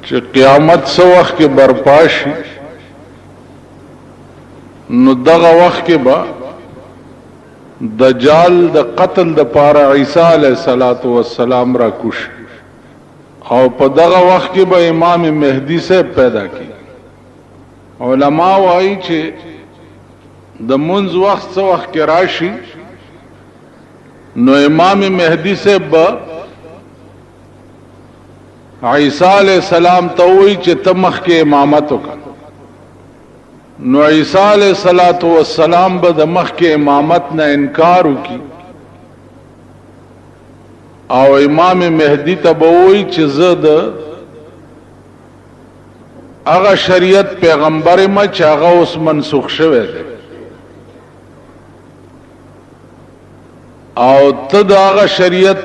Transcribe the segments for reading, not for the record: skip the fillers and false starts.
چې قیامت سو وخت کې برپا شي نو دغه وخت کې به دجال د قتل د پاره عیسی علیه السلام را کوش او په دغه وخت کې به امام مهدی سے پیدا کی علما وایي چې د منځ وخت څو وخت کې راشي نو امام مهدی سے به عیسی علیہ السلام ته وایي چې ته مخکې امامت وکړه نو عیسی علیہ السلام به د مخکې امامت نه انکار وکړي او امام مهدی ته به وایي چې زه د هغه شریعت پیغمبر ما چې هغه اوس منسوخ شوی دی او ته د هغه شریعت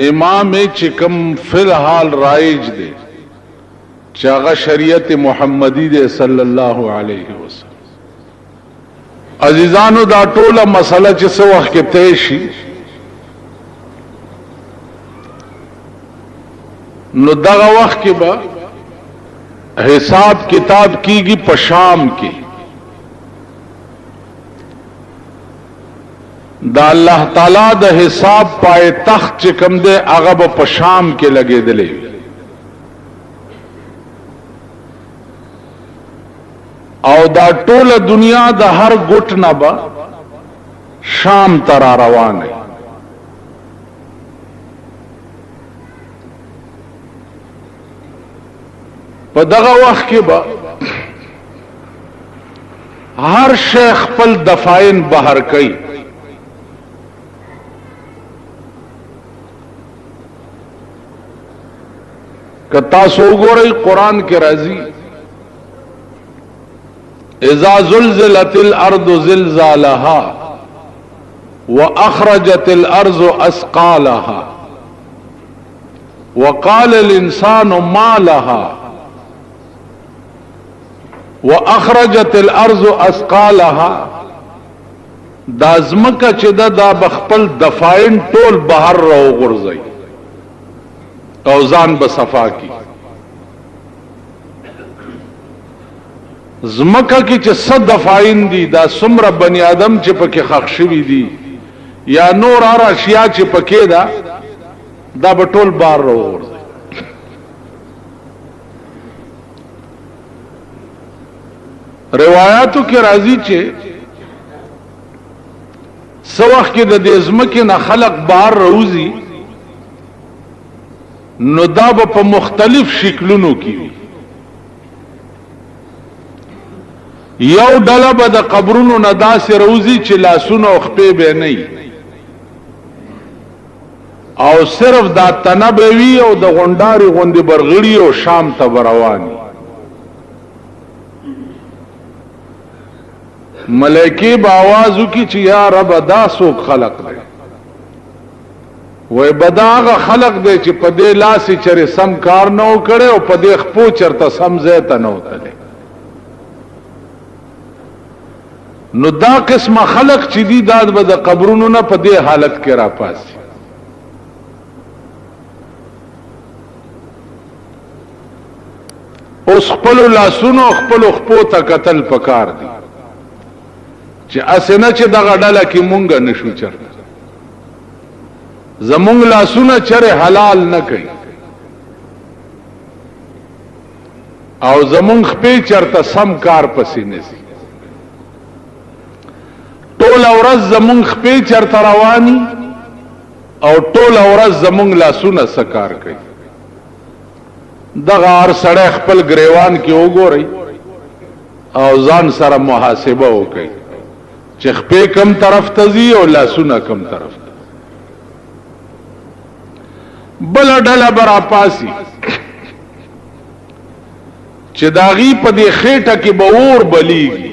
امام چې کوم فی الحال رایج دی چې هغه شریعت محمدی دی صلی الله علیه وسلم. عزیزانو دا ټوله مسله چې څه وخت کې طے شي نو دغه وخت کې به حساب کتاب کیږي په شام کې دا الله تعالی د حساب پای تخت چې کوم دی هغه به په شام کې لګېدلې او دا ټوله دنیا د هر ګټ نه به شام ته را روانه په دغه وخت کې به هر شیخ خپل دفاین بهر کوي که تاسو وګورئ قرآن کې راځي اذا زلزلت الارض زلزالها واخرجت الارض اثقالها وقال الانسان ما لها واخرجت الارض اثقالها دا زمکه چې دا بخپل دفاین ټول بهر راو غورځي او ځان به صفا کی زمکه کې چې صد دفاین دي دا څومره بنی آدم چې پکې خښ شوي دي یا نور هر اشیاء چې پکې دا به ټول بار راوغورځي روایاتو کې راځي چې څو وخت کې د دې زمکې نه خلق بار راوځي نو دا به په مختلف شکلونو کې وي یو ډله به د قبرونو نه داسې راوځي چې لاسونه او خپې به نه وي او صرف دا تنه به وي او د غونډارې غوندې برغړي او شام ته به روان وي ملائکې به آواز وکړي چې یا رب دا څوک خلق دی وای بدا هغه خلق دی چې په دې لاسې چرې سم کار نه و کړی او په دې خپو چرته سم ځای ته نه وتلی نو دا قسمه خلق چې دي دا به د قبرونو نه په دې حالت کې را پاسي اوس خپلو لاسونو خپلو خپو ته کتل پکار دي چې اسې نه چې دغه ډله کې مونږ نشو چرته زمونږ لاسونه چرې حلال نه کوي او زمونږ خپې چرته سم کار پسې نشي ټوله ورځ زمونږ خپې چرته رواني او ټوله ورځ زمونږ لاسونه څه کار کوي دغه هر سړی خپل ګریوان کې وګورئ او ځان سره محاسبه وکړئ چې خپې کم طرف ته ځي او لاسونه کم طرف ته بل ډله برا پاسی چې داغي په دې خېټه کې به اور بلیږي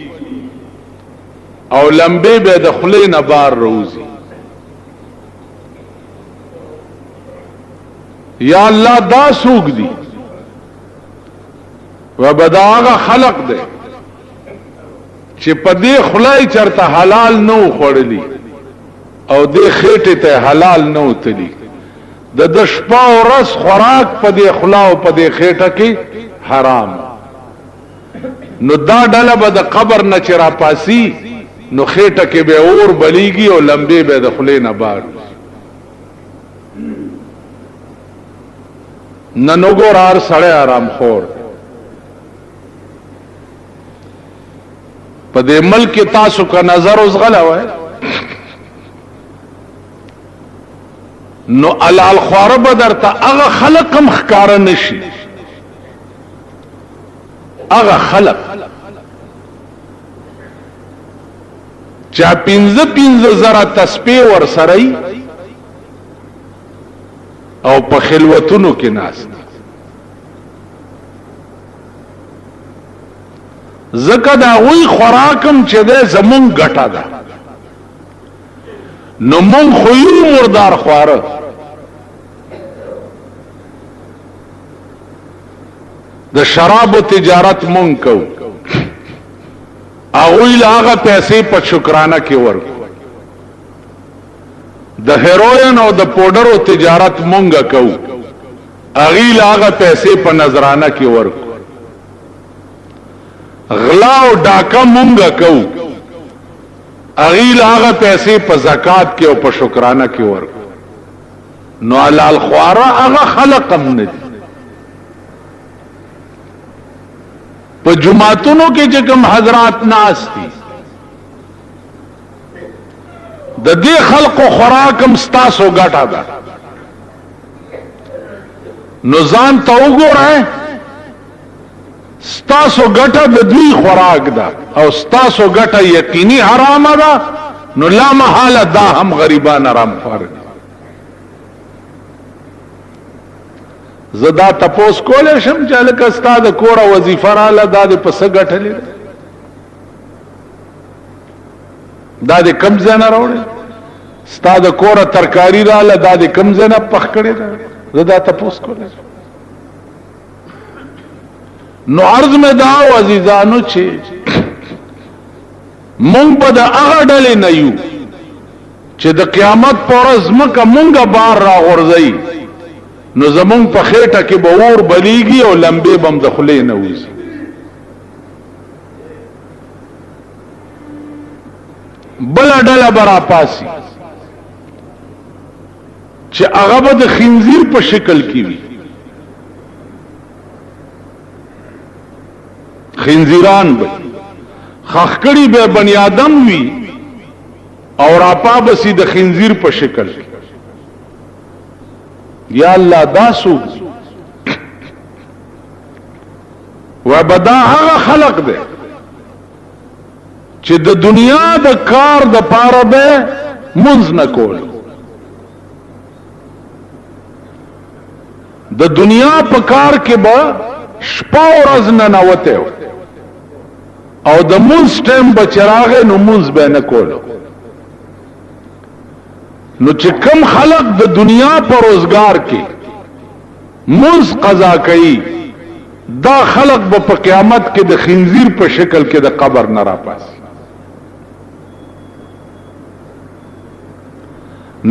او لمبه به د خلې نه بار روزي یا الله دا سوق دي و بداغه خلق دے چې په دې خلای چرته حلال نو خوړلی او دې خېټه ته حلال نو تلی د شپه او ورځ خوراک په دې خلا او په دې خېټه کې حرام. نو دا ډله به د قبر نه چې راپاسي نو خېټه کې به اور بلیږي او لمبې به د خولې نه بار. نن وګور سړی آرام خور په دې ملک تاسو کا نظر اوس غلا وای نو علال خواره بدر ته هغه خلق هم ښکارا نشي. هغه خلق چا 15 زره تسبیح ور سره او په خلوتونو کې ناس زکه دا وی خوراکم چې ده زمون ګټه ده. نو مون خو یو مردار خواره د شراب تجارت مون کو اغوی لاغه پیسې په شکرانه کې ورکو. د هیروین او د پودرو تجارت مونږه کو اغوی لاغه پیسې په نظرانه کې ورکو. غلا او ډاکه مونږه کو اغوی لاغه پیسې په زکات کې او په شکرانه کې ورکو. نو علال خواره هغه خلقم نه دي. په جمعاتونو کې چې کوم حضرات ناس دي د دې خلقو خوراکم ستاسو ګټه ده. نو ځان ته وګورئ ستاسو ګټه د دوی خوراک ده او ستاسو ګټه یقیني حرامه ده. نو لا محاله دا هم غریبان حرام خوار دي. زدا تپوس کولې شم چې لکه استاد کوړه وظیفه رااله دا د پس غټلې دا د کم ځنه راوړې استاد کوړه ترکاری رااله دا د کم ځنه پخ کړې زدا تپوس کولې. نو عرض مې دا عزیزانو چې مونږ به د هغه ډلې نه یو چې د قیامت پر ورځ مکه مونږه بار را غورځي نو زمون په خېټه کې به اور بلیږي او لمبې بم د خولې نه وځي. بل ډله برا پاسي چې هغه به د خنزیر په شکل کې وي. خنزیران به خخکړی به بنی آدم وي او راپا بسی د خنزیر په شکل کې. یا الله داسو وبدا هغه خلق ده چې د دنیا د کار د پاره به منځ نه کول. د دنیا په کار کې به شپه ورځ نه نوته او د منځ ټیم به چراغ نو منځ به نه کول. نو چې کم خلق د دنیا پر روزگار کې منځ قضا کوي دا خلق به په قیامت کې د خنزیر په شکل کې د قبر نه راپاسي.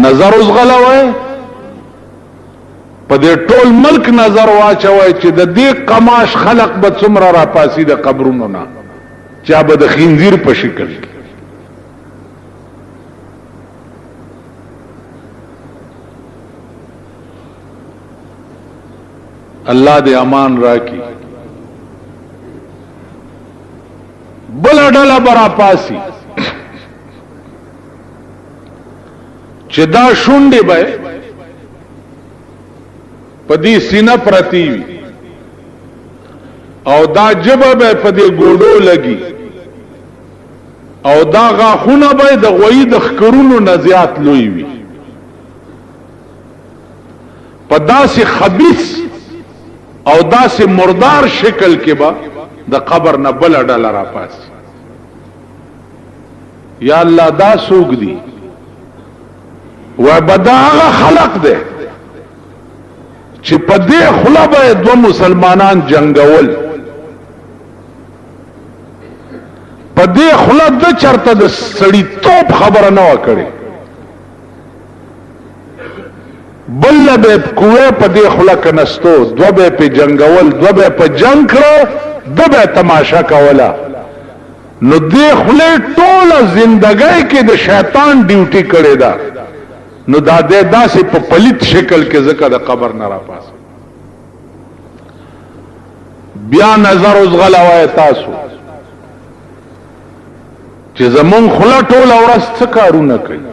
نظر اوس غلوي په دې ټول ملک نظر واچوي چې د دې قماش خلق به څومره راپاسي د قبرونو نه چا به د خنزیر په شکل کې. الله دې امان راکړي. بل ډله برا پاسي چې دا شونډې به په دې سینه پرتی وي او دا جبه به په دې ګوډو لګي او دا غاخونه به د غوی د خکرونو نه زیات لوی وي. په داسې خبيث او داسې مردار شکل کې به د قبر نه بل ډله را پاسي. یا الله دا سوق دي و بدا هغه خلق ده چې په دې خلا به دو مسلمانان جنگول په دې خلا د چرته د سړی توپ خبره نه وکړي. بل به کوه په دې خلک نستو دو به په جنگول دو به په جنگ کړو دو به تماشا کولا نو دې خله ټوله زندګۍ کې د شیطان ډیوټي کړې ده نو دا دې داسې په پلیت شکل کې ځکه د قبر نه را پاس بیا نظر اوس غلوای تاسو چې زمون خله ټوله ورځ څه کارونه کوي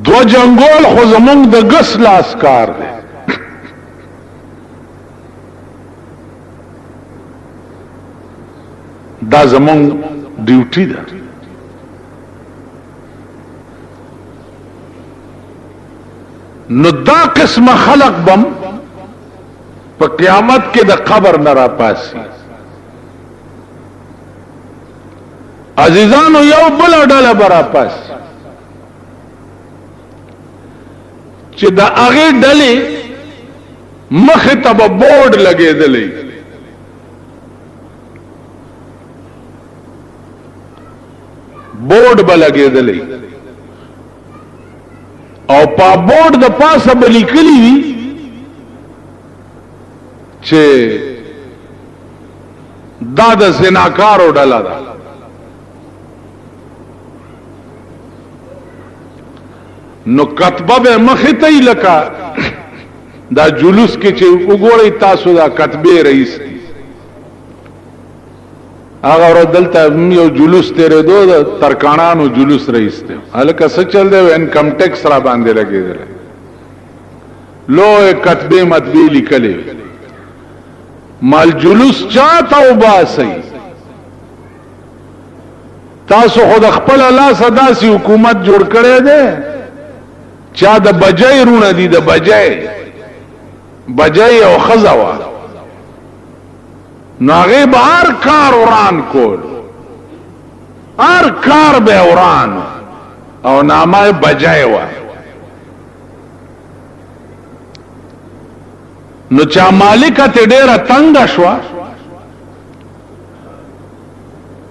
دو جنگول خو زمونږ د ګس لاس کار دی دا زمونږ ډیوټي ده نو دا قسم خلق بم په قیامت کې د قبر نه را پاسي عزیزانو یو بل ډله برا پاس چې د هغه ډلې مخ ته به بورډ لګېدلې بورډ به لګېدلې او په بورډ د پاسه به لیکلي وي چې دا د زناکارو ډله ده نو کتبه به مخې ته یې لکه دا جلوس کې چې وګورئ تاسو دا کتبې رئیس دی هغه ورځ دلته یو جلوس تېرېدو د ترکاڼانو جلوس رئیس دی هلکه څه چل دی انکم ټیکس را باندې لګېدلی لوی کتبې مطبې لیکلې مال جلوس چاته وباسئ تاسو خو د خپل لاسه داسې حکومت جوړ کړی دی چا د بجای رونه دي د بجای او خزوا نو هغه به هر کار وران کول هر کار به وران او نامه بجای و نو چا مالک ته ډیره تنگ شو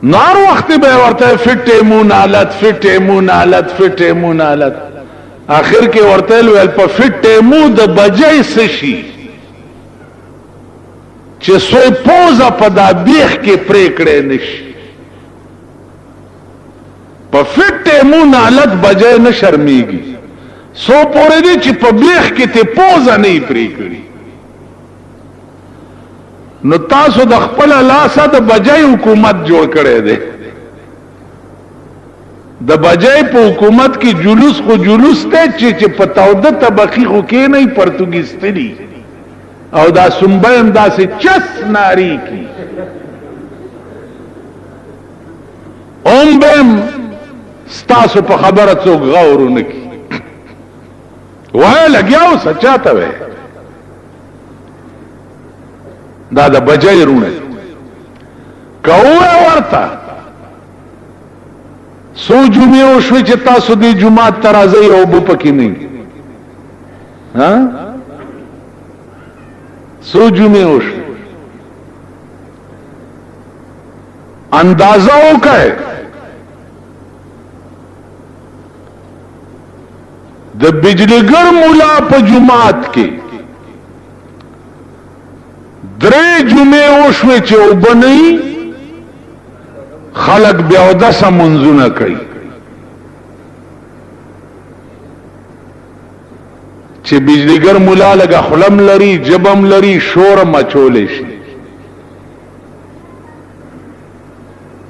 نار وخت به ورته فټیمون حالت آخر کې ورته ویل په فټیمو د بجای سشي چې سوی پوزه په دا بیخ کې پرې کړې نشي په فټیمو حالت بجای نه شرمېږي سو پورې دي چې په بیخ کې ته پوزه نه پرې کړې نو تاسو د خپل لاسه د بجای حکومت جوړ کړی دی د بجای په حکومت کې جلوس خو جلوس ته چې په تاوده طبقی خو کې نه پرتګیستلی او دا سنبه دا سه چس ناری کی اوم بم ستاسو په خبره څوک غور نه کی وای لګیاو سچاته وای دا د بجای رونه کوه ورته سو جمعه او شوي چې تاسو د جمعات ترازی او بو پکې نه ها سو جمعه او شوي اندازه وکړئ د بجلیګر مولا په جمعات کې درې جمعه او شوي چې وبنئ خلق بیا دس منځونه کوي چې بجلیګر مولا لګه خلم لري جبم لري شور مچولې شي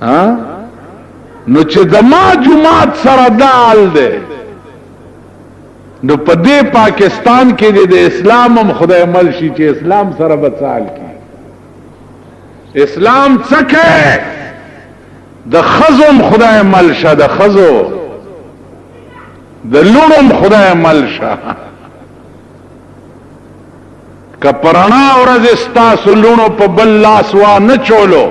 ها نو چې دما جمعات سره دال ده نو په دې پاکستان کې د اسلام هم خدای مل شي چې اسلام سره بچال کی اسلام څخه د خزم خدای ملشه د خزو د لونم خدای ملشه کپرانا ورځ استاسو لونو په بل لاس وا نه چولو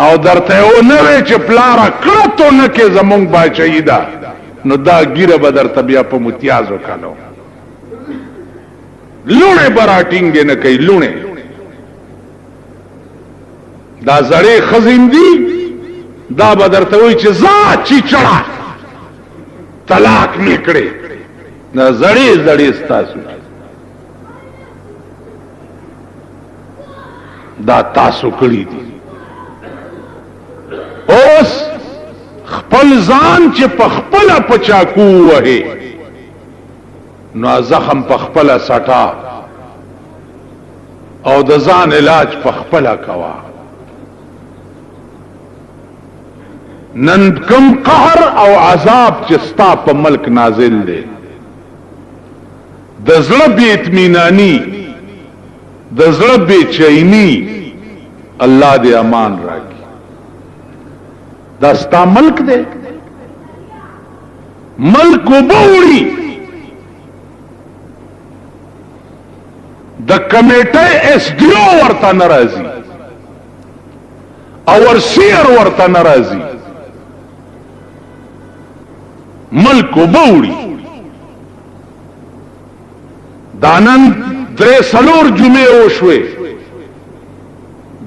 او درته و نه وی چې پلارا کړتو نه کې زمونږ باچې ده نو دا ګیره به درته بیا په متیازو کالو لونه براټینګ نه کوي لونه دا زړې خزم دي دا بدرته وي چې زا چی چړه طلاق نکړي دا زړې زړې ستاسو دا تاسو کړی دي اوس خپل ځان چې په خپل پچاکو وهي نو زخم په خپل سټا او د ځان علاج په خپل کوا نن کم قهر او عذاب چې ستا په ملک نازل دی د زړه بې اطمینانی د زړه بې چینی الله دې امان راکړي دا ستا ملک دی ملک وبوړي د کمیټه اس ډی او ورته ناراضي او ورسیر ورته ناراضي ملک وبوړي دانن درې سلور جمعې وشوي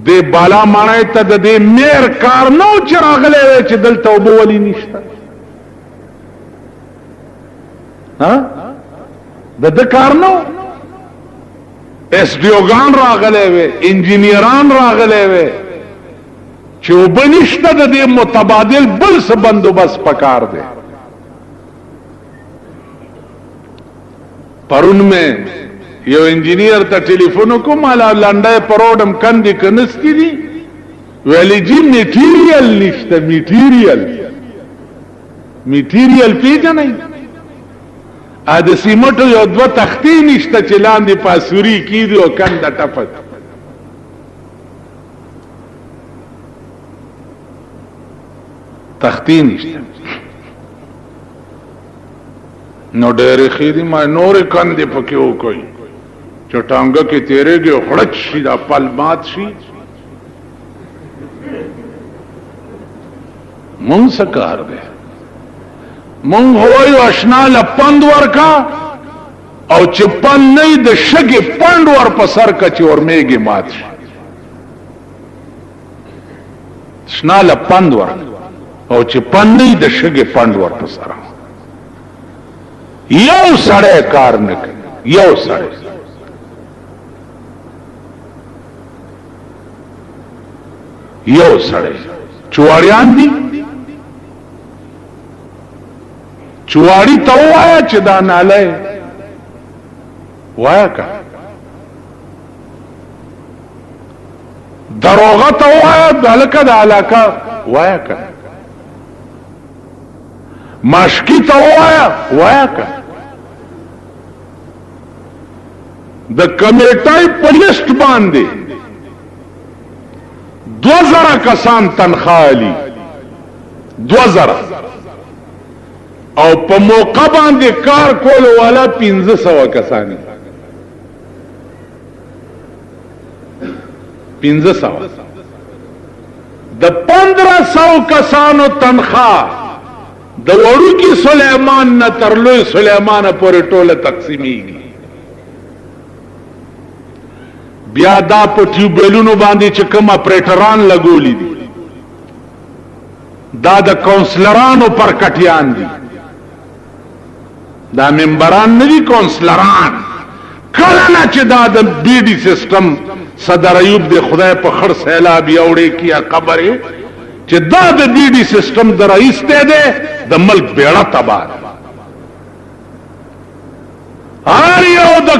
د بالا مانای ته د دې میر کار نو چې راغلی چې دلته اوبه ولې نشته ها د کار نو اس ډی اوګان راغلی وي انجینیران راغلی وي چې اوبه نشته د دې متبادل بل څه بندوبست پکار دی پرون میں یو انجینئر ته ټلیفون کوم الا لنډه پروډم کندې کنستی دي ویلی جی میټیریل نشته میټیریل پیژنئ ا د سیمټو یو دوه تختی نشته چې لاندې پاسوري کیږي او کنده ټپک تختی نشته نو ډېرې خېدي ما نورې کندې پکې وکړي چې ټانګه کې تیرېږي او خړچ شي دا پل مات شي مونږ څه کار دی مونږ وایو اشنا لپند ورکا او چې پن نه د شګې پند ور په سر کا چې ورمېږي مات شي اشنا لپند ورکا او چې پن نه د شګې پند ور په سر یو سړی کار نه کوي یو سړی چواړیان دي چواړی ته وایا چې دا ناله وایا کا دروغه ته وایا دلکه د علاقه وایا کا ماشکی ته وایا کا د کمیټای په لیست باندې 2000 کسان تنخوالی 2000 او په موقع باندې کار کول والا 1500 کسان 1500 د 1500 کسانو تنخواه د وړوکی سلیمان نه تر لوی سلیمان پورې ټوله تقسیمیږي بیا دا په ټیوبلونو باندې چې کوم اپریټران لګولې دي دا د کونسلرانو پر کټیان دي دا ممبران نه دي کونسلران کله نه چې دا د بی ډي سیستم صدر ایوب د خدای په خړ سیلاب یوړې کیا خبره چې دا د بی ډي سیستم د رئیس ته ده د ملک بیړه تباہ هر یو د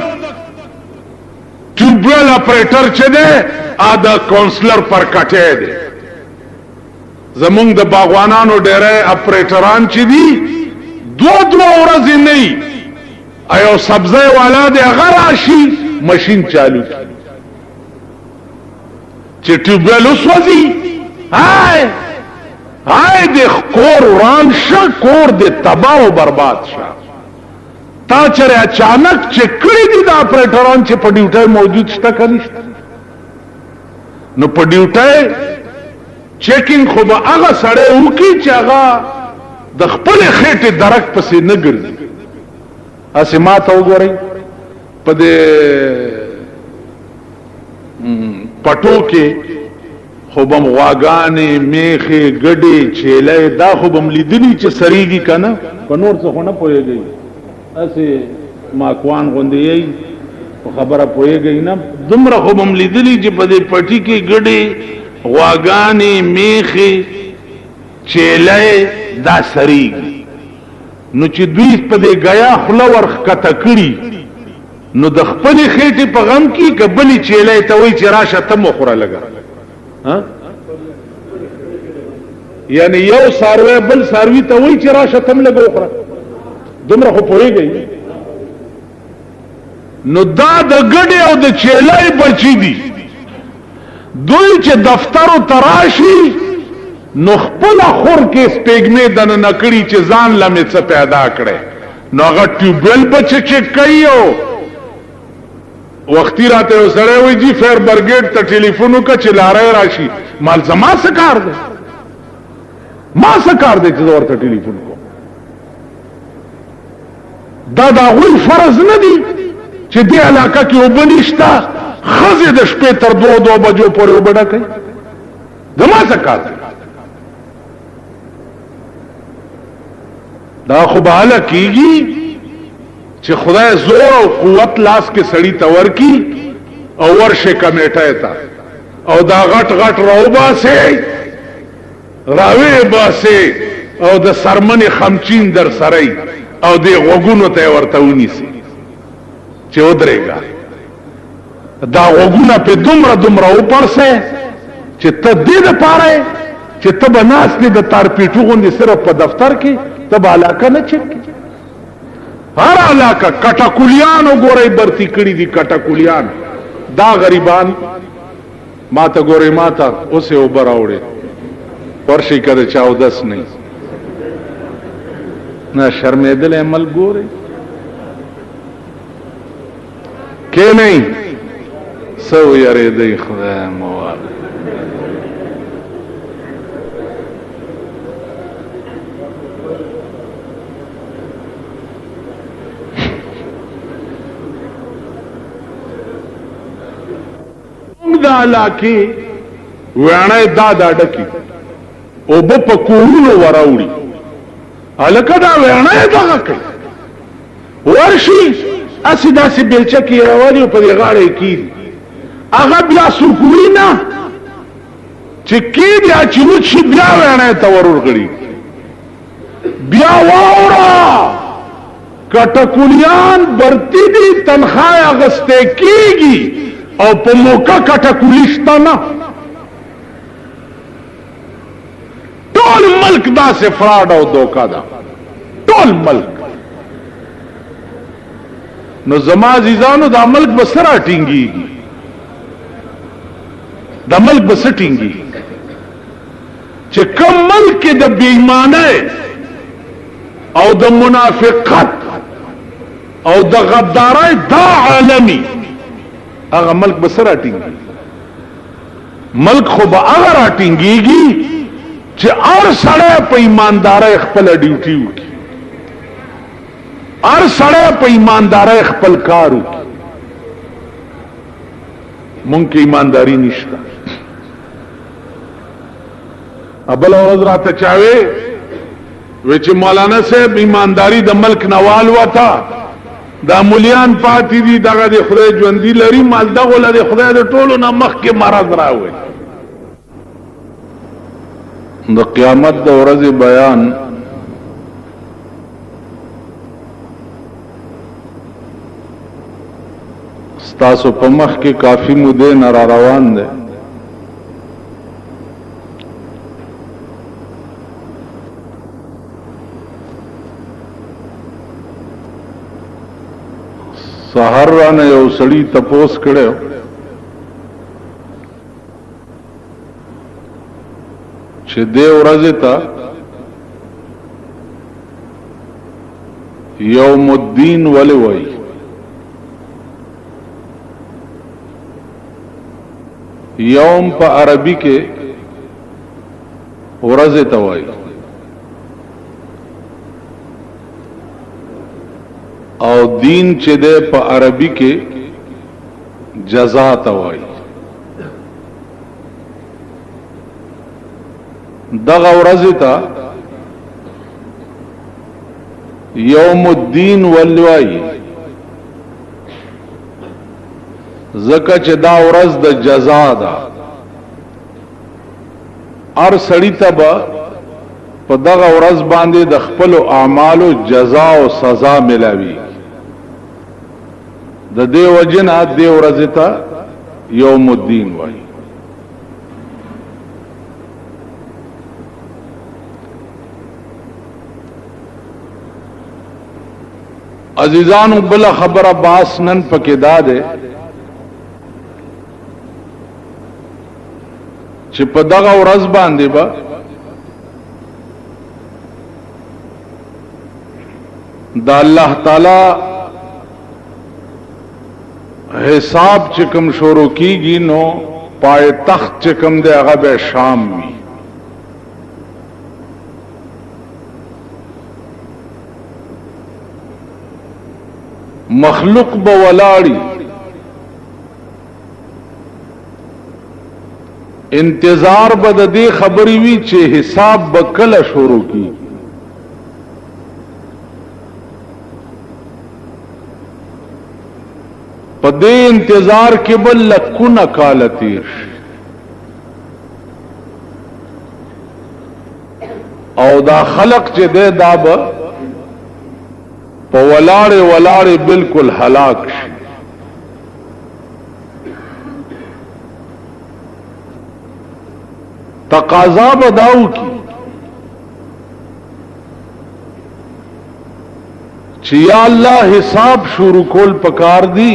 ټیوبل اپریټر چې ده ا د کونسلر پر کټه ده زمونږ د باغوانانو ډېرې اپریټران چې دي دو ورځې نه ایو سبزی والا دی هغه راشي ماشین چالو چې ټیوبل وسوځي هاي د کور وران شه کور د تباہ او برباد شه تا چره اچانک چې کړی دي دا اپریټران چې په ډیوټي موجود شته کنيشته نو په ډیوټي چیکینګ خو به هغه سړی وکي چې هغه د خپل خېټه درک پسې نه ګرځي اسه ما ته وګورئ په دې پټو کې خوبم غواګانې میخې ګډې چیلې دا خوبم لیدلی چې سریږي کنه په نور څه خو نه پوهېږي اسې ماکوان غوندې یې خبره پوهېږي نه دومره خوبم لیدلی چې په دې پټي کې ګډې غواګانې میخې چیلې دا سریږي نو چې دوی په دې غیا خوله ورښکته کړي نو د خپلې خېټې په غم کې که بلې چیلې ته وایي چې راشه ته م وخوره لږه یعنی یو ساروی بل ساروی ته وایي چې راشه ته م لږه وخوره دومره خو پوهېږئ نو دا د ګډې او د چیلې بچي دي دوی چې دفترو ته راشي نو خپله خور کې سپېږمې دننه کړي چې ځان له مې څه پیدا کړی نو هغه ټیوبویل به چک کوي او وختي راته یو سړی وایي جي فایر برګیډ ته ټلیفون وکړه چې لاری راشي مال زما څه کار دی ما څه کار دی چې زه ورته ټلیفون کوم دا د هغوی فرض نه دی چې دې علاقه کې اوبه نشته ښځې د شپې تر 2 بجو پورې اوبه ډکوي زما څه کار دی دا خو به هله کېږي چې خدای زور او قوت لاس کې سړی ته ورکي او ورشه کمیټه ته او دا غټ غټ راوباسي راوي باسي او د سرمنې خمچین در سرای او د غوګونو ته ورته ونیسي چې ودرېګا دا غوګونه په دومره وپرسه چې ته دې د پاره چې ته به ناس دې د تار پیټو غوندې صرف په دفتر کې ته به علاقه نه چک هر علاقه کټکولیان وګورئ برتی کړي دي کټکولیان دا غریبان ما ته ګورئ ما ته اوسې اوبه راوړې ورشي که د چا اودس نه نه شرمېدلی عمل ګورئ کې نه څه ویرېدئ خدای موال دا علاقه ویانه دا ډکی او په کورونو وراوړي الکه دا ویانه دا کوي ورشي اسی داسې بیلچه کې راوړي په دې غاړه کې هغه بیا سکوینا چې کې بیا چې شي بیا ویانه ته ورغړي بیا واورا کټکولیان برتی دي تنخواه اغسته کیږي او په موقع کټکولیشتا نه ټول ملک دا سے فراډ او دوکا دا ټول ملک نو زما عزیزانو دا ملک بسرا ټینګي دا ملک بس ټینګي چې کوم ملک د بېایمانۍ او د منافقت او د غدارۍ دا عالمي هغه ملک بسرا ټینګي ملک خو به هغه را ټینګيږي چې هر سړی په ایماندارۍ خپل ډیوټي وکړي هر سړی په ایماندارۍ خپل کار وکړي مونږ کې ایمانداري نشته ابل ورځ راته چاوي و چې مولانا صاحب ایمانداری د ملک نوال وتا دا مولیان پاتې دي دغه د خدای ژوندۍ لري مال دغه لري خدای د ټولو نه مخکې مرض راوي د قیامت د ورځې بیان ستاسو په مخ کې کافی موده نه را روان ده سحر رانه یو سړی تپوس کړو چې دې ورځې ته یوم الدین ولې وایي یوم په عربي کې ورځې ته وایي او دین چې ده په عربي کې جزا ته وایي دغه ورځ ته یوم الدین ولوی زکه چې دا ورځ د جزا ده ار سړی ته به په دغه ورځ باندې د خپل اعمالو جزا او سزا ملاوي د دې وجنه دې ورځ ته یوم الدین وایي عزیزانو بلا خبر باس نن پکې داده چې په دغه ورځ باندې به دا الله تعالی حساب چې کوم شروع کیږي نو پای تخت چې کوم دی هغه به شام وي مخلوق به ولاړی انتظار به د دې خبرې وی چې حساب به کله شروع کی په دې انتظار کې بل لکونه کال تیر او دا خلق چې ده دا به په ولاړې بالکل هلاک شي تقاضا بداو کی چې یا الله حساب شروع کول پکار دی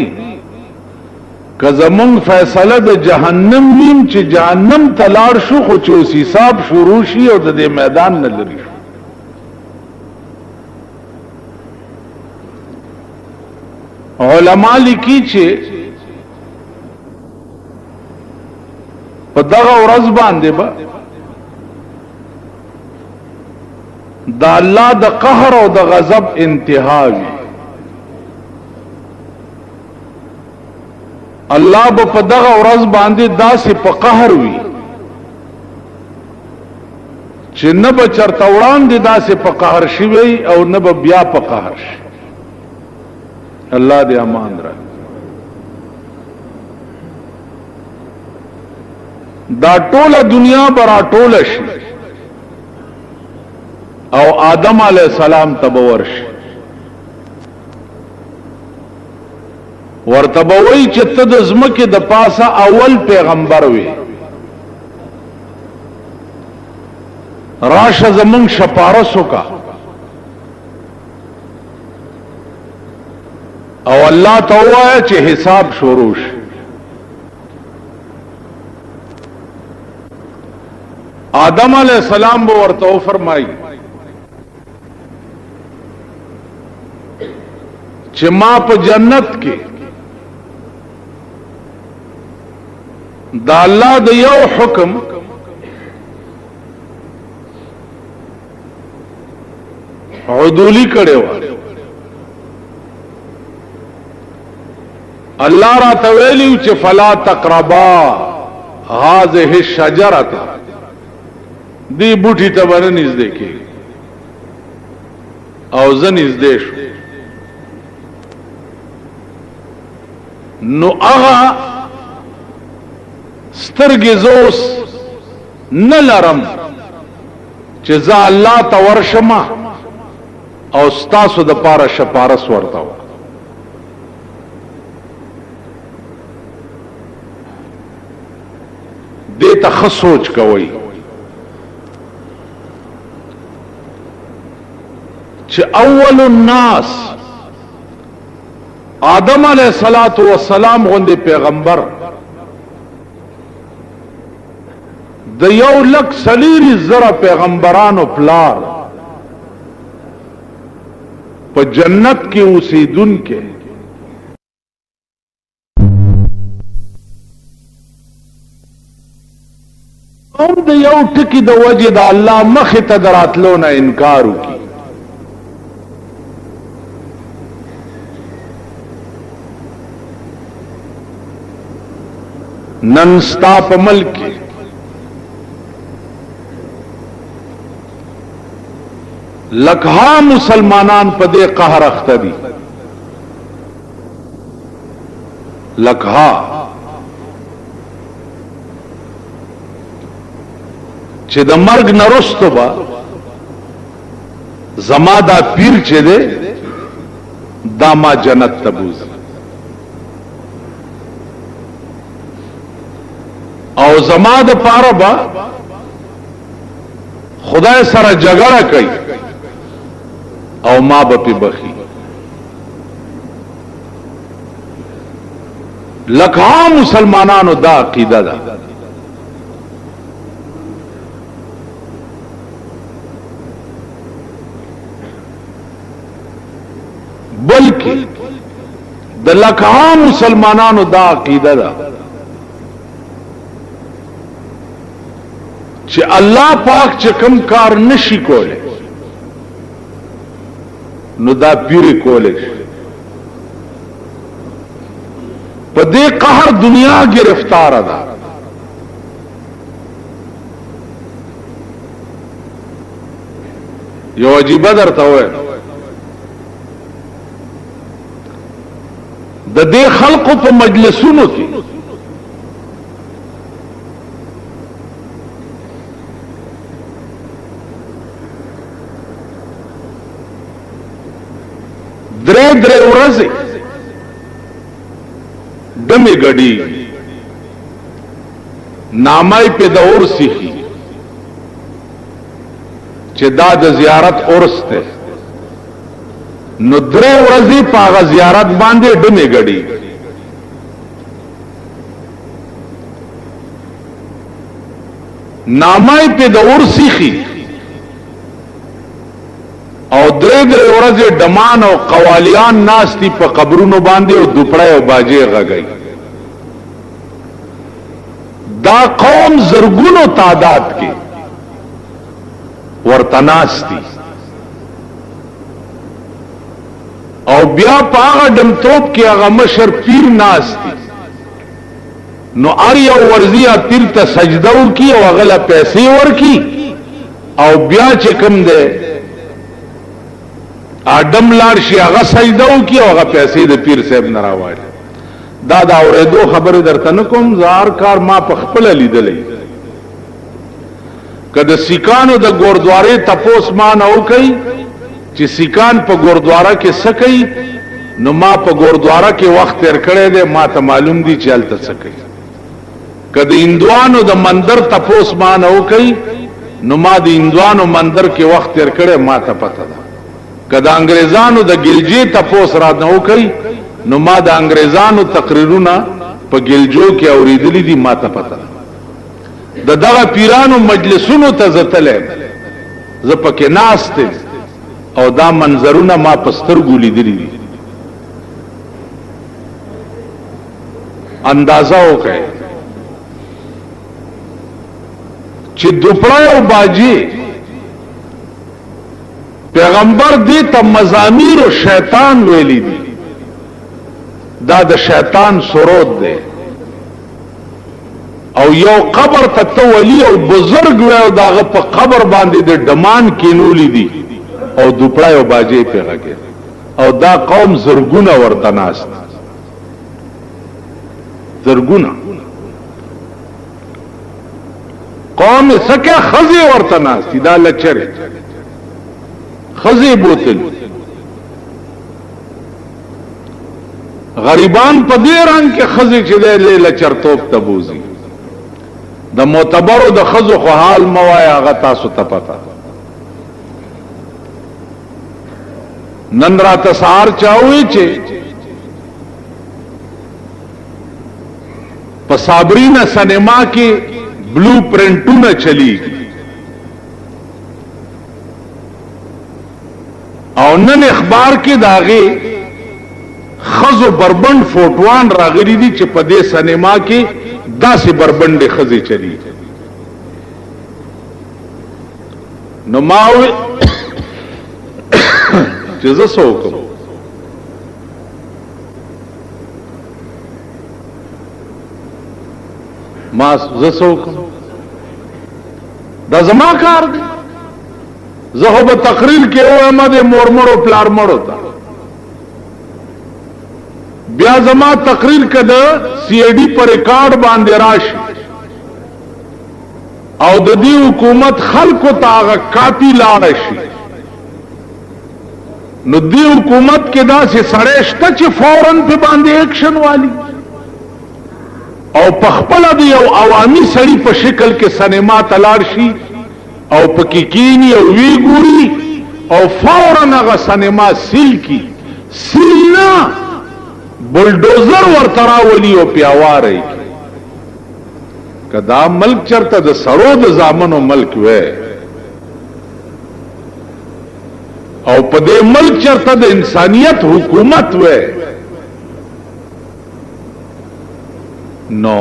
که زمون فیصله د جهنم ویم چې جهنم تلاړ شو خو چې حساب شروع شي او د دې میدان نه لري علماء لیکي چې په دغه ورځ باندې به دا الله د قهر او د غضب انتها وي الله به په دغه ورځ باندې داسې په قهر وي چې نه به چرته وړاندې داسې په قهر شي او نه به بیا په قهر شي الله دې امان را دا ټوله دنیا برا ټوله شي او آدم علیہ السلام تبور شي ورتبوي چې ته د زمکه د پاسه اول پیغمبر وي راشه زمون شپارسو کا او الله تعالی چې حساب شروع شي آدم علیہ السلام به ورته فرمایي چې ما په جنت کې دا الله د یو حکم عدولی کړو الله را تویلی چې فلا تقربا هذه الشجره دی بوټی ته ورنځ دی کې او زنځ دی شو نو هغه سترګې زوس نه لرم چې زه الله ته ورشم او ستاسو د پاره شپارس ورته دې ته ښه سوچ کوئ چې اول الناس آدم علیہ الصلوۃ والسلام غوندې پیغمبر د یو لک سلیری زره پیغمبرانو پلار په جنت کې اوسیدونکو هم د یو ټکی د وجه د الله مخ ته دراتلو نه انکار وکړي نن ستا په ملک لکها مسلمانان په دې قهر اخته دي لکها چې د مرګ نرستو با زما دا پیر چې ده دا ما جنت تبوز او زما د پاره با خدای سره جګړه کوي او ما به په بخي لکه مسلمانانو دا عقیده ده بلکې د لکه مسلمانانو دا عقیده ده چې الله پاک چې کوم کار نشي کوله نو دا پیر کوله په دې قهر دنیا گرفتار ده یو عجیب درته وای د دې خلقو په مجلسونو کې درې ورځې دمه غړي نامای په دور سیخي چې دا د زیارت اورسته نو درې ورځې په زیارت باندې دمه غړي نامای په دور سیخي او درې ورځې ډمان او قوالیان ناشتي په قبرونو باندې او دوپړای او باجې غږی دا قوم زرګونو تعداد کې ورتناستی او بیا پاغه دمتوب کې هغه مشر پیر ناشتي نو ار یو ورزیا پیر ته سجده وکي او هغه پیسې ورکي او بیا چې کوم ده آدم لار شي هغه سجده وکي او هغه پیسې د پیر صاحب نه راوړي دا اورېدو خبره درته نکوم زار کار ما په خپل لیدلې کله سیکانو د ګوردوارې تپوس ما نه وکي چې سیکان په ګوردواره کې سکي نو ما په ګوردواره کې وخت تیر کړی دی ما ته معلوم دي چې هلته سکي کله هندوانو د مندر تپوس ما نه وکي نو ما د هندوانو مندر کې وخت تیر کړی ما ته پته ده کدا انګريزانو د ګلجی تپوس را نه کوي نو ما د انګريزانو تقریرونه په ګلجو کې اوریدلې دي ما ته پته د دغه پیرانو مجلسونو ته زتلې ز پکې ناشته او دا منظرونه ما پستر ګولې دي اندازه وکړه چې دوپړای او باجی پیغمبر دی ته مزامیر او شیطان ویلی دي دا د شیطان سرود دی او یو قبر ته ولی او بزرگ و او داغه په قبر باندې د ډمان کینولی دي او دوپړای او باجی پیغه او دا قوم زرګونه ورتناست زرګونه قوم سکه خزي ورتناست دا لچره خزی بوتل غریبان په دې رنگ کې خزی چې له لچرتوب تبوزي د معتبرو د خزو خو حال موایا هغه تاسو ته پتا نن را تسار چاوي چې په صابرینا سینما کې بلو پرنټونه چلی او نن اخبار کې داغه خزو بربند فوټوان راغلي دي چې په دې سینما کې داسې بربند خزي چلی نو ماوي چې زه سوکم ما زه سوکم دا زما کار دی زه به تقریر کې وایم د مورمړو پلار مړو ته بیا زما تقریر کده سی ای ډی پر ریکارډ باندې راشي او د دې حکومت خلکو ته هغه کاپی لاړ شي نو دې حکومت کې داسې سړی شته چې فوراً په باندې ایکشن والی او په خپل د یو عوامي سړي په شکل کې سینما ته لاړ شي او پکې کینی او وی ګوري او فوراً هغه سینما سیل کی سیل نه بلډوزر ورته راولي او پیاواري کدا ملک چرته د سړو د زامنو ملک وې او په دې ملک چرته د انسانيت حکومت وې نو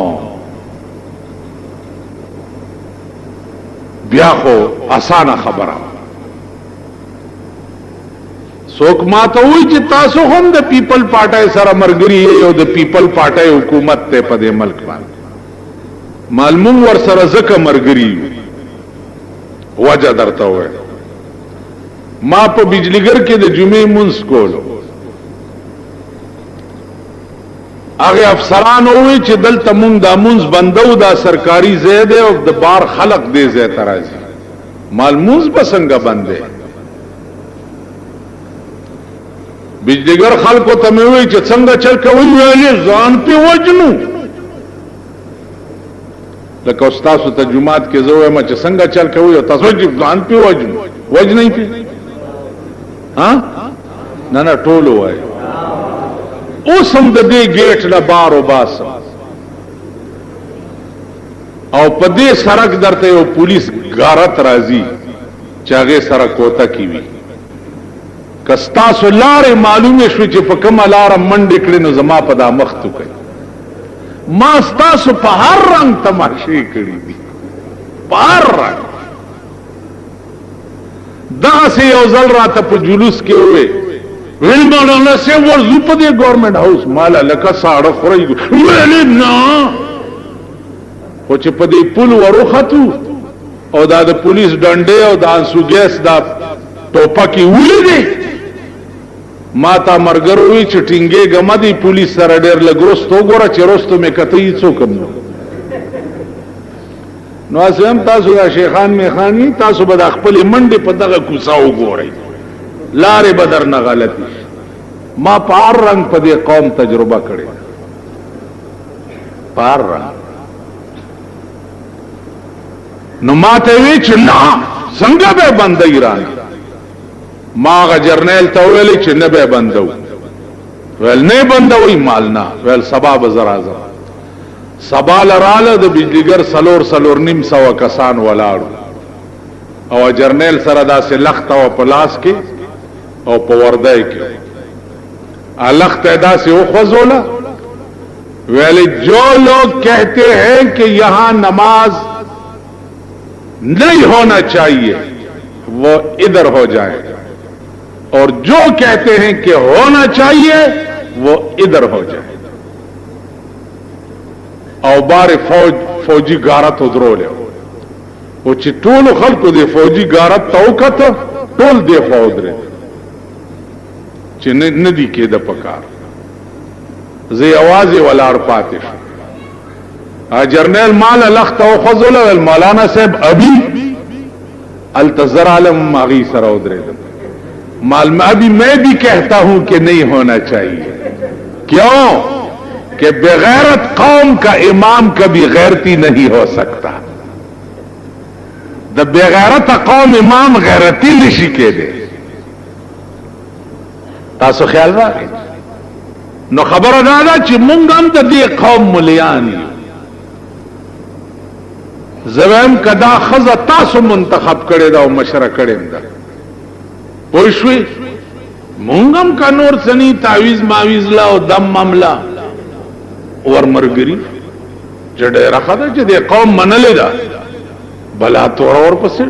بیا خو اسانه خبره څوک ماته وایي چې تاسو هم د پیپل پارټای سره مرګري یو د پیپل پارټای حکومت ته په دې ملک باندې معلوم ور سره زکه مرګري وجه درته وای ما په بجلیګر کې د جمعې مونږ کولو هغه افسران وایي چې دلته مونږ د مونږ بندو دا سرکاري ځای دی او د بار خلق دې ځای ته راځي معلوم بسنګ بندې بجلیګر خلکو ته مې وایي چې څنګه چل کوي ویلې ځان په وجنو لکه استاد ته جمعات کې زوې ما چې څنګه چل کوي او تاسو چې ځان په وجنو وجنې په ها نه ټولو وای اوس هم د دې گیټ نه بار او باس او په دې سړک درته یو پولیس غارت راځي چې هغه سره کوته کیوي کستا سولاره معلومه شو چې په کومه لار منډې کړې نو زما په دا مخ تو کوي ما ستاسو په هر رنگ تماشې کړې دي په هر رنگ دا سه یو ځل راته په جلوس کې وې ویل مولانا سه ورزو په دې ګورنمنت هاوس مال لکه ساړه خوري ویل نه خو چې په دې پول وروختو او دا د پولیس ډنډې او د انسو ګیس دا ټوپکی ولیدي ما تا مرګر وی چې ټینګې غمدي پولیس سره ډېر لګروستو ګوره چې روستو مې کته یې څوکم نو اسیم تاسو یا شیخان میخانی تاسو به د خپل منډه په دغه کوساو ګورئ لارې بدر نه غلطي ما پار رنگ په دې قوم تجربه کړې پار رنگ نو ما ته وی چې نه څنګه به بند ایران ما غ جرنیل ته ویل چې نه به بندو ول نه بندوي مالنا ول سبب زرازه سبا لراله د بجلیګر سلور نیم سو کسان ولاړو او جرنیل سره داسې لخت او پلاس کې او په وردای کې لخت داسې او خزوله ویل جو لوگ کہتے ہیں کہ یہاں نماز نہیں ہونا چاہیے وہ ادھر ہو جائے اور جو کہتے ہیں کہ ہونا چاہیے وہ ادھر ہو جائے او بار فوجی غارت ودرول او چې ټول خلکو د فوجي غارت توکته ټول دی فودره چې نه دی کېده پکار زی आवाज ولاړ پاتې شو جرنیل مال لخت او خذل مولانا صاحب ابھی التزر عالم ماغی سره ودره مال میں ابھی میں بھی کہتا ہوں کہ نہیں ہونا چاہیے کیوں کہ بغیرت قوم کا امام کبھی غیرتی نہیں ہو سکتا دا بغیرت قوم امام غیرتی نشی کے دے تاسو خیال راغی نو خبر دادا چې مونږ هم د دې قوم مليان زویم کدا خزه تاسو منتخب کړي دا او مشره کړي دا پوه شوي مونږ هم کا نور سني تعویز ماویز لا او دم معاملہ ورمرګری جډه راخده چې د قوم منلې ده بلا تور اور پسې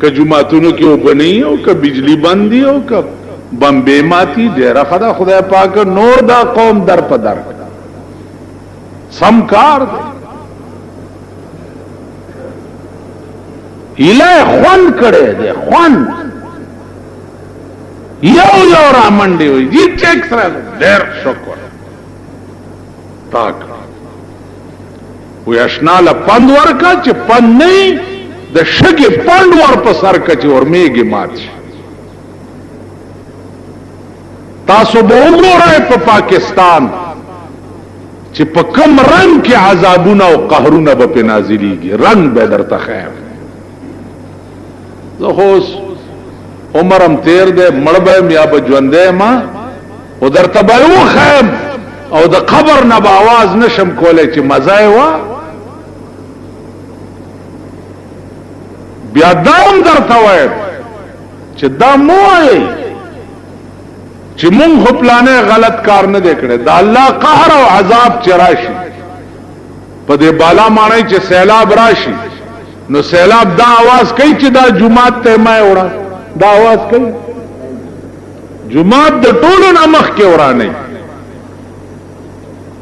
ک جمعتونو کې وبني او ک بجلی بندي او ک بمبه ماتي ډیر خدا خدای پاک نور دا قوم در په در سمکار الای خوان کړي دي خوان یو را منډي وي دې چیک سره ډېر شکر تاک وی اشنا له پند ورکا چې پند نه د شګي پند ور په سر کچ ور میږي مات تاسو به وګورئ په پاکستان چې په کم رنگ کې عذابونه او قهرونه به په نازلېږي رنگ به درته خیر زه خو عمرم تیر دے مړ به یا به ژوندی ما او درته به وښیم او د قبر نه به आवाज نشم کولی چې مزه یې وه بیا دا هم درته وایم چې دا مو وایئ چې مونږ خو پلانې غلط کار نه دی کړی د الله قهر او عذاب چې راشي په دې بالا ماڼۍ چې سیلاب راشي نو سیلاب دا आवाज کوي چې دا جماعت ته ما وړه دا आवाज کوي جماعت د ټولو نه مخکې ورانه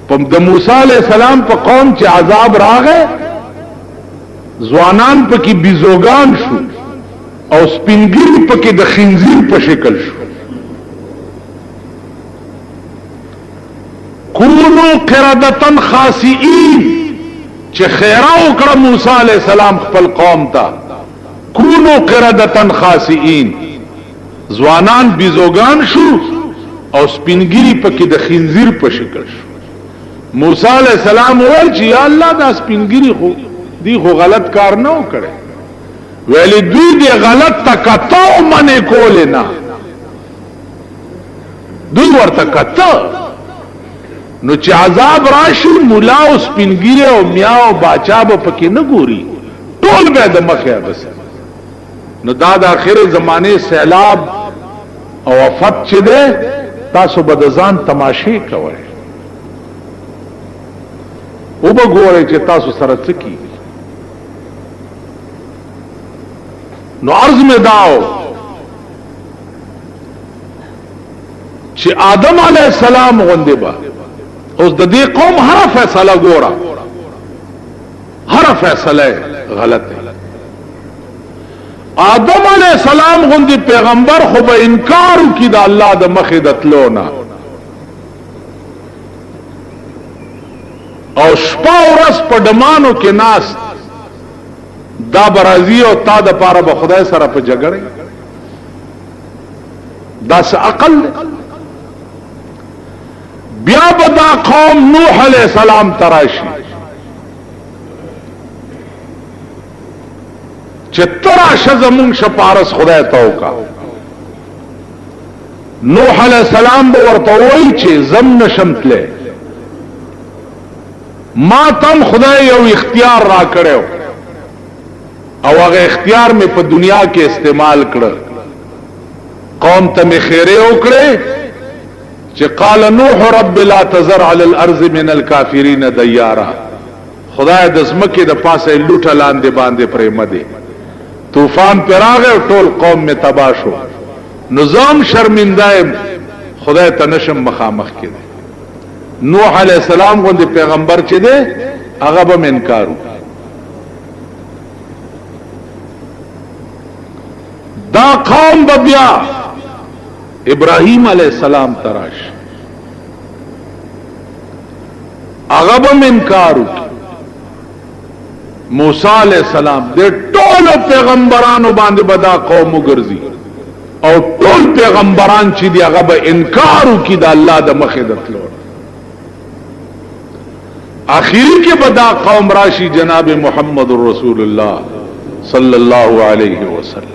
په د موسی علیہ السلام په قوم چې عذاب راغی ځوانان پکې بیزوګان شو او سپینګری پکې د خنزیر په شکل شو کونو قردتن خاسئین چې خیره وکړه موسی علیہ السلام خپل قوم ته کونو قردتن خاسئین ځوانان بیزوګان شو او سپینګری پکې د خنزیر په شکل شو موسی علیہ السلام وویل چې یا الله دا سپینګری خو دی خو غلط کار نه وکړي ویلی دوی دی غلط تکتو منی کولی نا دوی ورته کته نو چې عذاب راشي مولا او سپینګری او میا او باچا به پکې نه ګوري ټول به د مخه بس نو دا د اخر زمانه سیلاب او وفات چې ده تاسو به د ځان تماشې کوئ او به ګورئ چې تاسو سره څه کیږي نو عرض میں داو چې آدم علیہ السلام غوندې با اوس د دې قوم هر فیصله ګوره هر فیصله غلط ده آدم علیہ السلام غوندې پیغمبر خو به انکار وکړي د الله د مخې د تلو نه او شپه ورځ په ډمانو کې ناست دا برازی او تا د پاره به خدای سره په جګړه دا څه عقل بیا به دا قوم نوح علیہ السلام تراشی چې تراشه زمون شپارس خدای توکا نوح علیہ السلام به ورته وایي چې زم نشم تله ما تم خدای یو اختیار را کړو او هغه اختیار می په دنیا کې استعمال کړ قوم ته می خیره وکړي چې قال نوح رب لا تذر على الارض من الكافرين ديارا خدای د زمکه د پاسه لوټه لاندې باندې پرېمه دي طوفان پراغه ټول قوم می تباہ شو نظام شرمنده خدای ته نشم مخامخ کړي نوح علیہ السلام غوندې پیغمبر چې ده هغه به انکار وکړي دا قوم بیا ابراہیم علیہ السلام تراش اغبم انکارو کی موسی علیہ السلام دے ټول پیغمبرانو باندې بدا قوم گرزی او ټول پیغمبران چې دی هغه به انکارو کی دا الله د مخه دتلو اخیری کې بدا قوم راشی جناب محمد رسول الله صلی الله علیه وسلم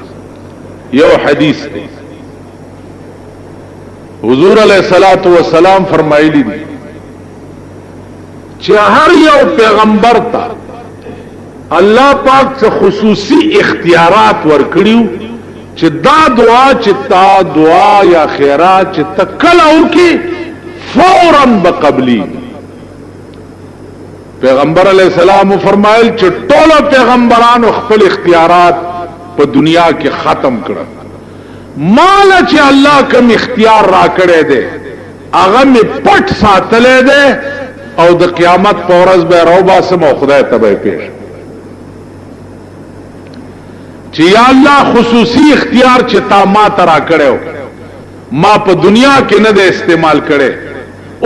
یو حدیث دی حضور علیہ الصلوۃ والسلام فرمایلی دی چې هر یو پیغمبر ته الله پاک څخه خصوصي اختیارات ورکړیو چې دا دعا چې تا دعا یا خیرات چې تکل او کې فورا بقبلی پیغمبر علیہ السلام فرمایل چې ټول پیغمبرانو خپل اختیارات په دنیا کې ختم کړه مال چې الله کوم اختیار را کړی دی هغه می پټ ساتلې ده او د قیامت په ورځ به راو باسم او خدای ته به پیش چې یا الله خصوصي اختیار چې تا ما ترا کړو ما په دنیا کې نه د استعمال کړي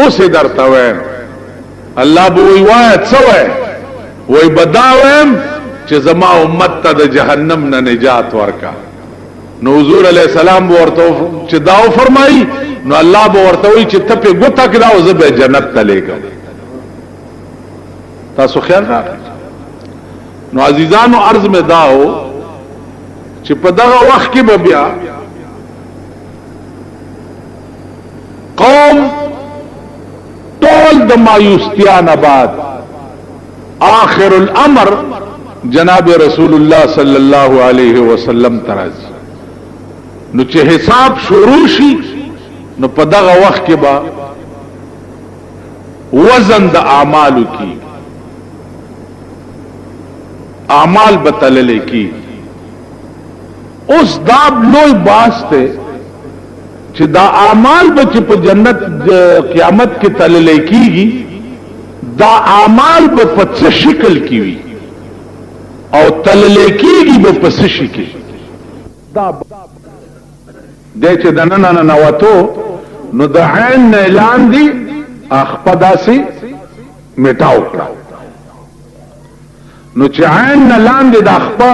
اوس درته وایم الله به وی وای څه وای وای بداوم چې زما امت ته د جهنم نه نجات ورکا نو حضور علیہ السلام ورته چې داو فرمایي نو الله به ورته وی چې ته په ګوتا کې داو زه به جنت ته لېږم تاسو خیال راغلی نو عزیزانو عرض میں داو چې په دغه وخت کې به بیا قوم طول د مایوستیان بعد آخر الامر جناب رسول الله صلی الله علیه وسلم تراز نو چې حساب شروع شي نو په دغه وخت کې با وزن د اعمالو کی اعمال بتلل کی اوس دا لوی باس ته چې دا اعمال به چې په جنت قیامت کې تلل کیږي دا اعمال به په څه شکل کې وي او تلل کیږي به په څه شکل دا د چې د نن نه وته نو د عین اعلان دی اخپداسي میټاو کړه نو چې عین اعلان دی د اخپا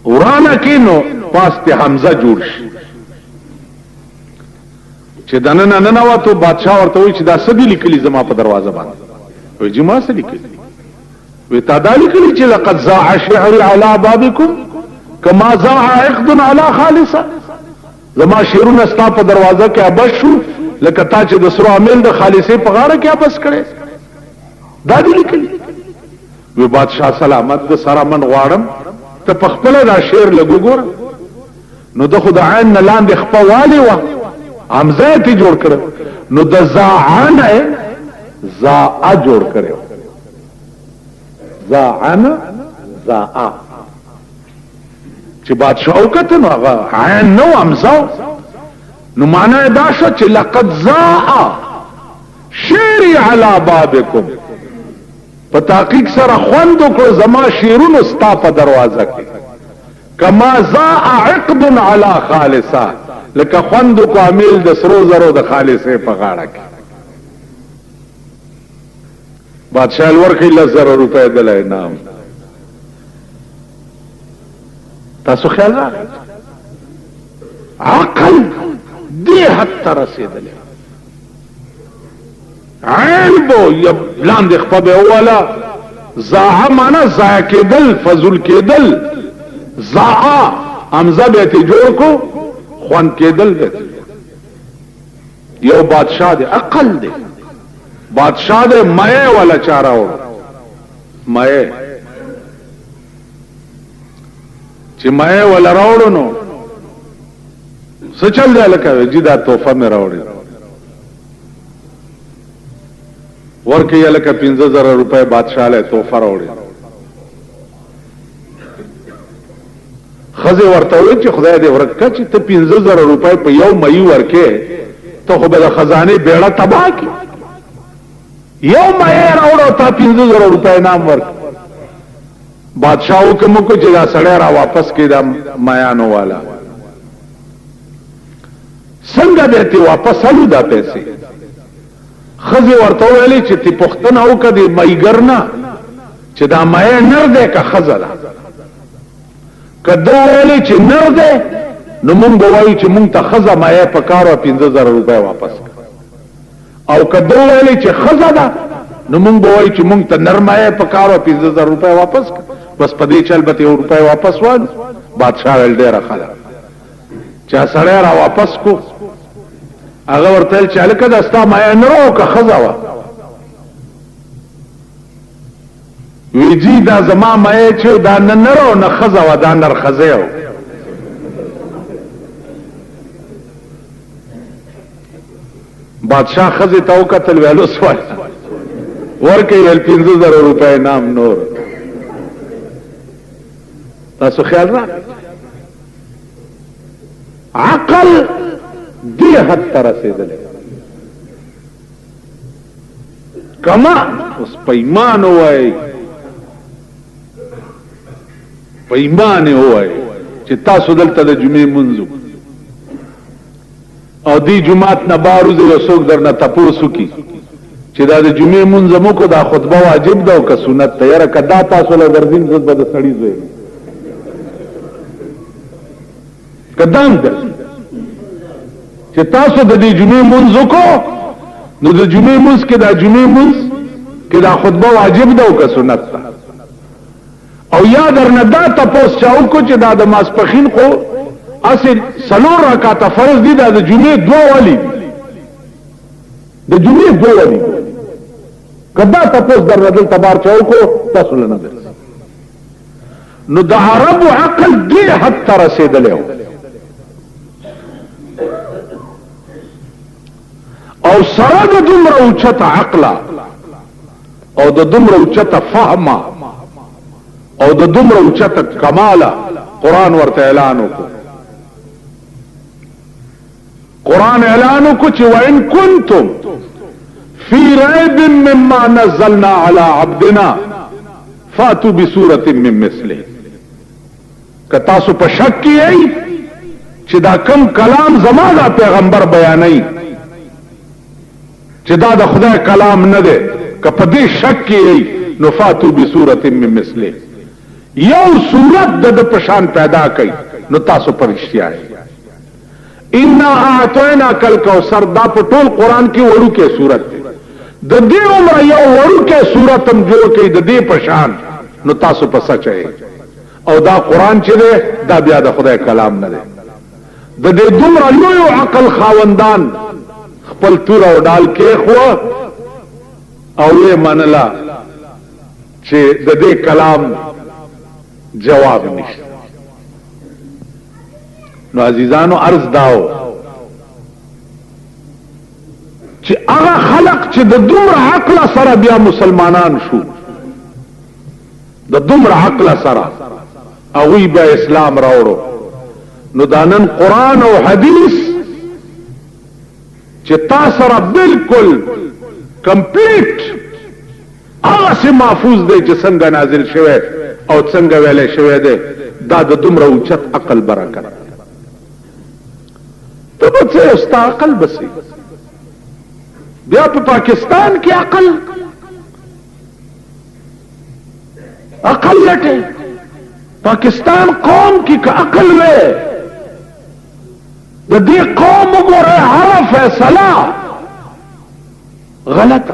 ورانه کینو پاسته حمزه جوړ شي چې دنه نه وته بادشاہ ورته وی چې دا سدي لیکلي زما په دروازه باندې وی جما سدي لیکلي وی تا دا لیکلي چې لقد زاع شعر على بابكم كما زاع عقد على خالصه زما شعرونه ستا په دروازه کې ابشو لکه تا چې د سرو عامل د خالصه په غاړه کې ابس کړي دا دي لیکلي وی بادشاہ سلامت د سره من غواړم ته په خپل دا شعر لګوګور نو د خدای عین لاندې خپوالی و حمزه تی جوړ کړ نو د زاعن زاء جوړ کړو زاعن زاء چې بادشاہ وکړه نو هغه عین نو حمزه نو معنا دا شو چې لقد زاء شعري على بابكم په تحقیق سره خوند کو زما شیرونو ستا په دروازه کې کما زاء عقد على خالصه لکه خوند کو عامل د سرو زرو د خالصه په غاړه کې بادشاہ ورکړي 10,000 روپے د انعام تاسو خیال راغی عقل دې حد ته رسیدل عین بو لاندې خپه اوله زاع معنا زاع کېدل فضل کېدل زاع حمزه به ته جوړ کو خوان کېدل به یو بادشاہ دې عقل دې بادشاہ دې مې ولا چاراو مې چې مې ولا راوړو نو څه چل دی لکه جدا تحفه مې راوړې ورکه یې لکه 15,000 روپے بادشاہ له تحفه راوړې خزه ورته وی چې خدای دې ورکه چې ته 15,000 روپے په یو مې ورکه ته خو به خزانه بیړه تباہ کی یو مې راوړو ته 15,000 روپے نام ورک بادشاہ حکم کو چې دا سړی را واپس کړه میانو والا څنګه به ته واپس الو دا پیسې خزه ورته ویلې چې تی پښتنه او کدي مېګرنا چې دا مې نر دې کا خزره کدا ویلې چې نر دې نو مونږ وایو چې مونږ ته خزه مې په کارو 15,000 روپے واپس او کدا ویلې چې خزه دا نو مونږ وایو چې مونږ ته نر مې په کارو 15,000 روپے واپس بس په دې چل به 1 روپے واپس وان بادشاہ ول ډېر خلا چا سره را واپس کو هغه ورته چې الکه د استا مې نرو که خزا وا ویجی دا زما مې چې دا نرو نه خزا وا دا نر خزیو بادشاہ خزه تو قتل ویلو سوال ورکه ول 15,000 روپے نام نور تاسو خیال را عقل دی حد ته رسیدل کما اوس پیمان وای په ایمان وای چې تاسو دلته د جمعې منځو او دی جمعات نه باروزي وسوک درنه تپوسو کی چې دا د جمعې منځ مو کو دا خطبه واجب ده او که سنت ته یاره کدا تاسو له درځین زړه به د سړی زوی کدام ده چې تاسو د دې جمعې منځ کو نو د جمعې منځ کې دا جمعې منځ کې دا خطبه واجب ده او که سنت ده او یا درنه دا تپوس چاو کو چې دا د ماسپخین خو اصل سلور رکعات فرض دي دا د جمعې دوه والی د جمعې دوه والی کدا تپوس در ردل تبار چاو کو تاسو نه در نو د عربو عقل دې حد ته رسیدلی او سره د دومره اوچته عقله او د دومره اوچته فهمه او د دومره اوچته کماله قرآن ورته اعلان وکړو قرآن اعلان وکړو چې وان کنتم فی ریب مما نزلنا علی عبدنا فاتوا بسورة من مثله که تاسو په شک کې یې چې دا کم کلام زما دا پیغمبر بیانوي چې دا د خدای کلام نه دی که په دې شک کې یې نو فاتوا بسورة من مثله یو صورت د پشان پیدا کړي نو تاسو پرشتیا یې انا اعطیناک الکوثر دا په ټول قران کې وړو کې صورت دی د دې عمر یو وړو کې صورت هم جوړ کړي د دې پشان نو تاسو په سچ یې او دا قران چې دی دا بیا د خدای کلام نه دی د دې دومره لوی عقل خاوندان خپل تور او ډال کې خو او یې منلا چې د دې کلام جواب نشته نو عزیزانو عرض داو چې هغه خلق چې د دومره عقل سره بیا مسلمانان شو د دومره عقل سره هغوی بیا اسلام راوړو نو دا نن قرآن او حدیث چې تا سره بالکل کمپلیټ هغه سي محفوظ دی چې څنګه نازل شوی او څنګه ویلې شوی دی دا د دومره اوچت عقل برکت ته به څه استا عقل بسي بیا په پاکستان کې عقل لټه پاکستان قوم کې که عقل وې د دې قوم وګوره هر فیصله غلط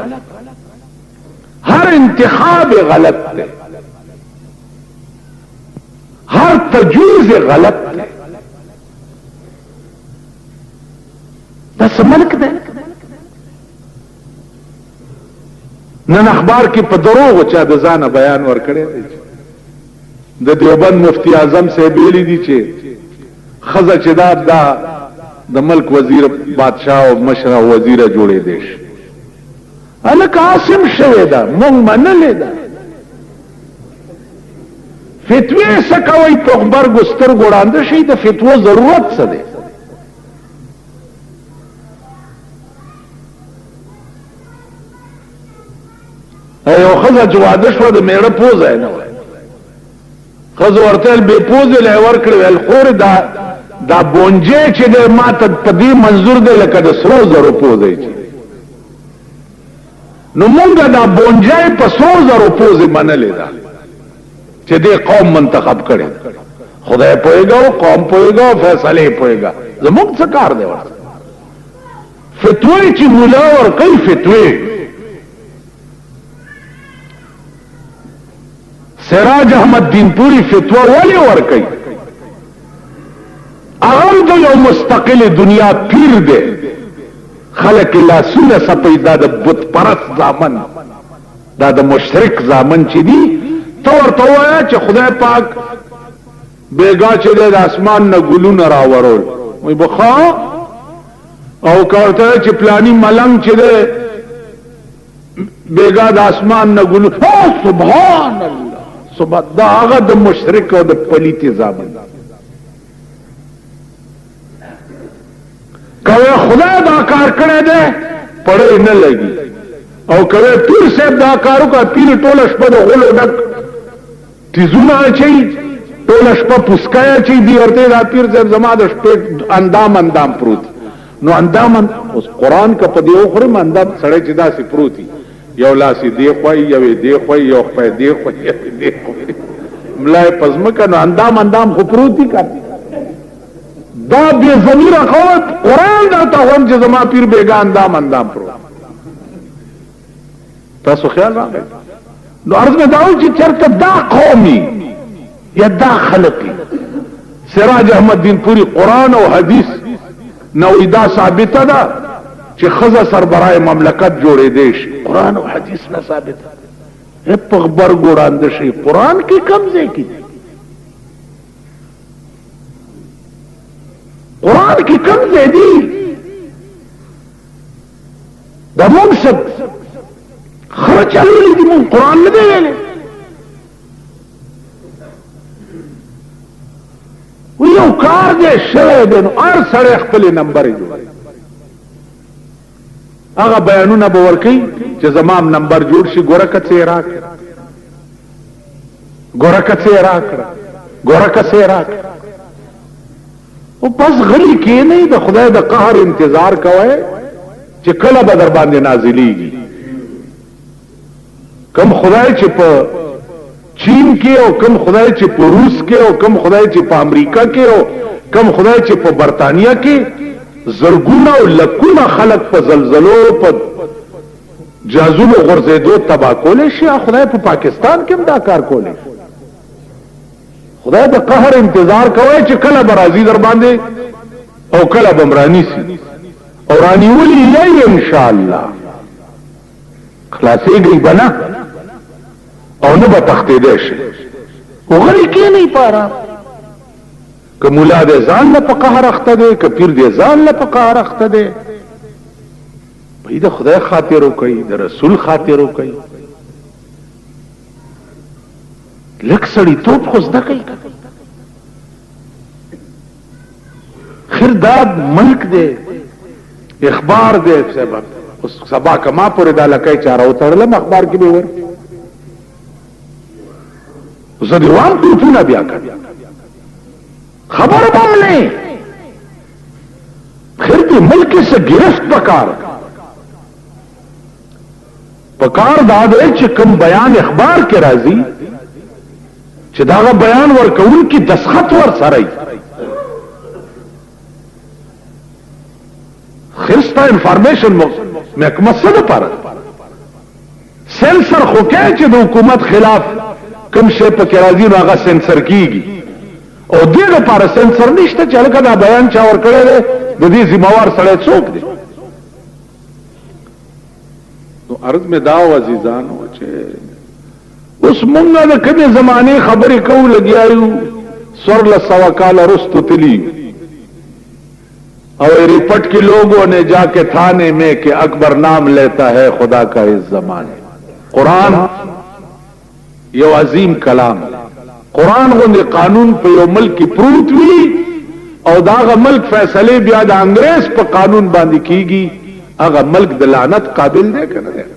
هر انتخاب غلط ہے ہر تجویز غلط ہے بس ملک دے نن اخبار کی په دروغ چا د ځانه بیان ورکړی دی د دیوبند مفتی اعظم صاحب ویلي دي چې خزه چې دا د ملک وزیر بادشاہ او مشر او وزیر جوړې دي الک عاصم شوی دا مونږ منلې ده فتوی سکوي په خبر ګستر ګوړاند شي د فتوا ضرورت څه ده ایو خزه جواده شو د میړه پوزه نه وای خزه ورته به پوزه له ور کړو الخور دا بونجه چې د ماته پدی منظور دی لکه د سرو زرو پوزه چې نو مونږه دا بونجه په سرو زرو پوزه منلې ده چې دې قوم منتخب کړي خدای پوهیږي قوم پوهیږي فیصله پوهیږي زموږ څه کار دی ورته فتوی چې مولا ور کوي فتوی سراج احمد دین پوری فتوا ولی ور کوي اغم د یو مستقل دنیا پیر دی خلق الله سونه سپیدا د بت پرست زامن دا د مشرک زامن چې دی تو ورته وایا چې خدای پاک بیگا چې د اسمان نه ګلونه راورول وای بخا او کارته چې پلانی ملنګ چې دی بیگا د اسمان نه ګلو سبحان الله سبحان دا هغه د مشرک او د پلیت زامن کوي خدای دا کار کړی دی پړې نه لګي او کوي پیر صاحب دا کارو کا پیر ټوله شپه د غلو ډک تیزونه چي ټول شپه پوسکایا چې دی ورته دا پیر صاحب زما د شپې اندام پروت نو اندام اوس قران کا په دیو خورم اندام سړی چې داسې پروتي یو لاسی دی خوای یو دی خوای یو خپای دی خوای ملای پزمکه نو اندام خو پروتي کا دا بے ضمیر قوت قرآن داتا هم چې زما پیر بیگا اندام پرو تاسو خیال راغی نو عرض میں داو چې چرته دا قومی یا دا خلقی سراج احمد دین پوری قرآن او حدیث نو ادا ثابت دا چې خزه سربرای مملکت جوړې دیش قرآن او حدیث نه ثابت په خبر ګوراند شي قرآن کې کم ځای کې قرآن کی کم زیدی دا منصب خرچ علی دی من قرآن نہ دے لے ویو کار دے شرع دے نو ار سڑے اخپلی نمبر جو آغا بیانو نا بورکی چه زمام نمبر جوڑ شی گورکت سے عراق گورکت سے عراق او بس غلی کې نه د خدای د قهر انتظار کوي چې کله به در باندې نازلېږي کم خدای چې په چین کې او کم خدای چې په روس کې او کم خدای چې په امریکا کې او کم خدای چې په برتانیا کې زرګونه او لکونه خلق په زلزلو په جازونو غرزیدو تبا کولی شي خدای په پاکستان کې هم دا کار کولی خدای د قهر انتظار کوي چې کله برازي در باندې او کله بمرانی سي او رانی ولي یې ان شاء الله خلاصيږي بنا او نه به تختې دې شي وغړي کې نه پاره که مولا دې ځان له قهر اخته دي که پیر دې ځان له قهر اخته دي په دې خدای خاطر وکي د رسول خاطر وکي لک سړی توپ خو زده کوي خرداد ملک دے اخبار دے سبا کما پورے دا لکای چارا اترلم اخبار کی بیور زدیوان توپونا بیا کر خبر بملے خردی ملک سے گرفت پکار دادے چکم بیان اخبار کے رازی چې داغه بیان ورکون کی دسخط ور سره خسته انفارمیشن محکمه سره پر سنسر خو کې چې د حکومت خلاف کوم شی په کې راځي هغه سنسر کیږي او دې لپاره سنسر نشته چې هغه دا بیان چا ور کړی د دې ذمہوار سره څوک دی نو عرض میں داو عزیزانو چې اس منگا دا کمی زمانے خبری کو لگیایو سور لسوا کالا رستو تلی اور رپٹ کے لوگوں نے جا کے تھانے میں کہ اکبر نام لیتا ہے خدا کا اس زمانے قرآن یو عظیم کلام قرآن غند قانون پہ یو ملک کی پروت ہوئی اور داغا ملک فیصلے بیاد انگریز پہ قانون باندھی کی گی اگا ملک دلانت قابل دے کہ نہ دے